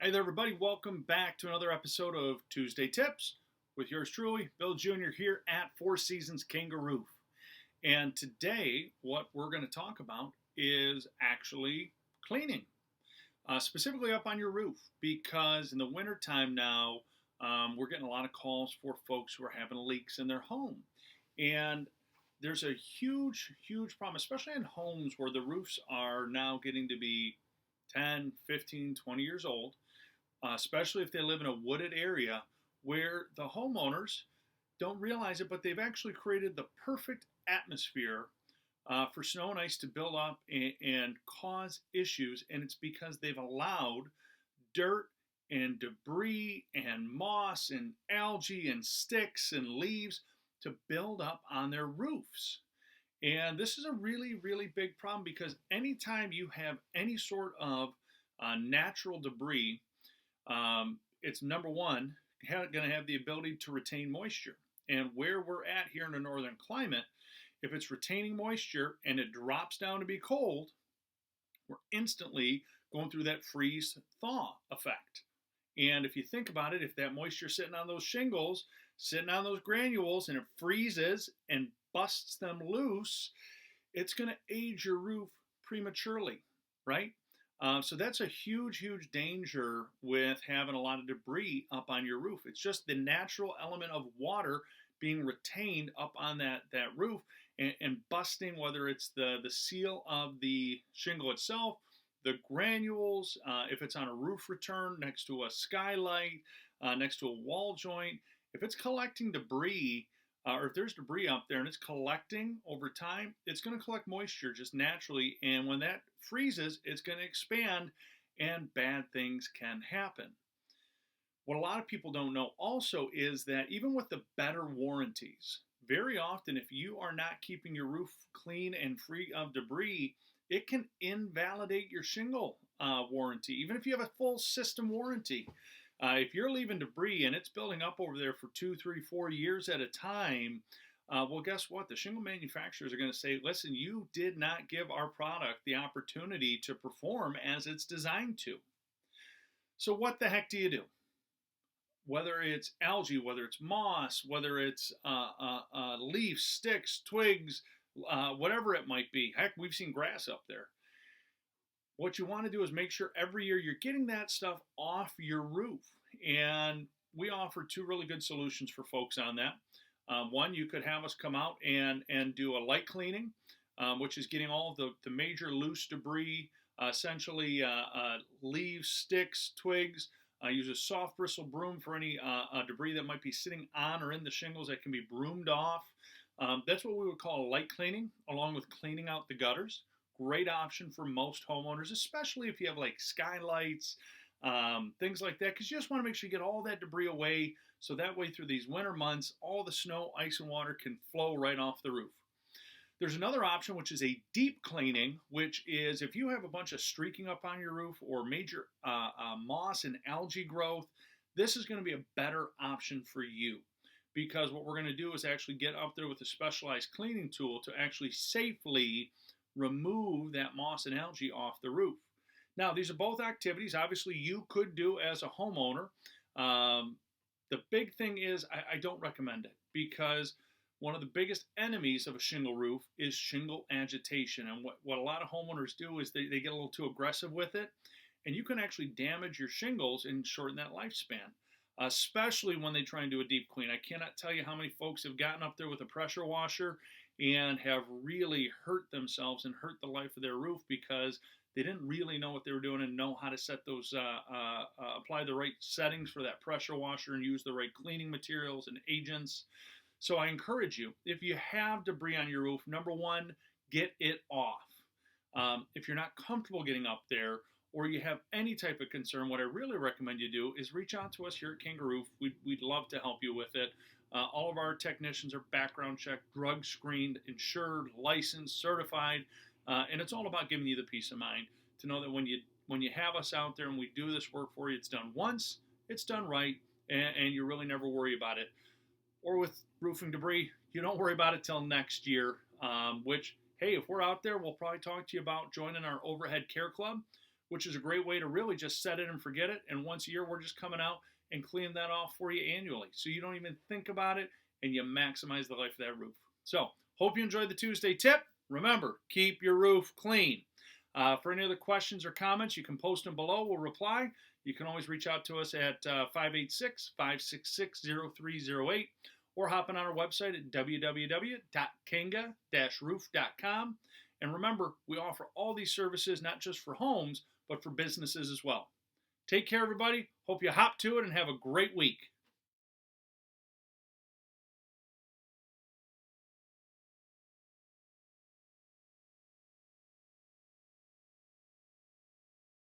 Hey there, everybody. Welcome back to another episode of Tuesday Tips with yours truly, Bill Jr. here at Four Seasons Kanga Roof. And today, what we're going to talk about is actually cleaning, specifically up on your roof, because in the wintertime now, we're getting a lot of calls for folks who are having leaks in their home. And there's a huge problem, especially in homes where the roofs are now getting to be 10, 15, 20 years old, especially if they live in a wooded area where the homeowners don't realize it, but they've actually created the perfect atmosphere for snow and ice to build up and cause issues. And it's because they've allowed dirt and debris and moss and algae and sticks and leaves to build up on their roofs. And this is a really big problem because anytime you have any sort of natural debris, it's number one, going to have the ability to retain moisture. And where we're at here in the northern climate, if it's retaining moisture and it drops down to be cold, we're instantly going through that freeze thaw effect. And if you think about it, if that moisture is sitting on those shingles, sitting on those granules, and it freezes and busts them loose, it's going to age your roof prematurely, right? So that's a huge danger with having a lot of debris up on your roof. It's just the natural element of water being retained up on that roof and busting, whether it's the seal of the shingle itself, the granules, if it's on a roof return, next to a skylight, next to a wall joint. If it's collecting debris, or if there's debris up there and it's collecting over time, it's going to collect moisture just naturally. And when that freezes, it's going to expand and bad things can happen. What a lot of people don't know also is that even with the better warranties, very often if you are not keeping your roof clean and free of debris, it can invalidate your shingle warranty, even if you have a full system warranty. If you're leaving debris and it's building up over there for 2, 3, 4 years at a time, well, guess what? The shingle manufacturers are going to say, listen, you did not give our product the opportunity to perform as it's designed to. So what the heck do you do? Whether it's algae, whether it's moss, whether it's leaves, sticks, twigs, whatever it might be. Heck, we've seen grass up there. What you want to do is make sure every year you're getting that stuff off your roof. And we offer two really good solutions for folks on that. One, you could have us come out and do a light cleaning, which is getting all of the major loose debris, essentially leaves, sticks, twigs. Use a soft bristle broom for any debris that might be sitting on or in the shingles that can be broomed off. That's what we would call a light cleaning, along with cleaning out the gutters. Great option for most homeowners, especially if you have like skylights, things like that, because you just want to make sure you get all that debris away so that way through these winter months, all the snow, ice, and water can flow right off the roof. There's another option, which is a deep cleaning, which is if you have a bunch of streaking up on your roof or major moss and algae growth, this is going to be a better option for you. Because what we're going to do is actually get up there with a specialized cleaning tool to actually safely remove that moss and algae off the roof. Now, these are both activities obviously you could do as a homeowner. The big thing is I don't recommend it because one of the biggest enemies of a shingle roof is shingle agitation. And what a lot of homeowners do is they get a little too aggressive with it, and you can actually damage your shingles and shorten that lifespan, especially when they try and do a deep clean. I cannot tell you how many folks have gotten up there with a pressure washer and have really hurt themselves and hurt the life of their roof because they didn't really know what they were doing and know how to set those, apply the right settings for that pressure washer and use the right cleaning materials and agents. So I encourage you, if you have debris on your roof, number one, get it off. If you're not comfortable getting up there or you have any type of concern, what I really recommend you do is reach out to us here at Kanga Roof. We'd love to help you with it. All of our technicians are background checked, drug screened, insured, licensed, certified, and it's all about giving you the peace of mind to know that when you have us out there and we do this work for you, it's done once, it's done right, and you really never worry about it. Or with roofing debris, you don't worry about it till next year, which, hey, if we're out there, we'll probably talk to you about joining our Overhead Care Club, which is a great way to really just set it and forget it. And once a year, we're just coming out and cleaning that off for you annually. So you don't even think about it and you maximize the life of that roof. So hope you enjoyed the Tuesday tip. Remember, keep your roof clean. For any other questions or comments, you can post them below. We'll reply. You can always reach out to us at 586-566-0308 or hop on our website at www.kanga-roof.com. And remember, we offer all these services not just for homes, but for businesses as well. Take care, everybody. Hope you hop to it and have a great week.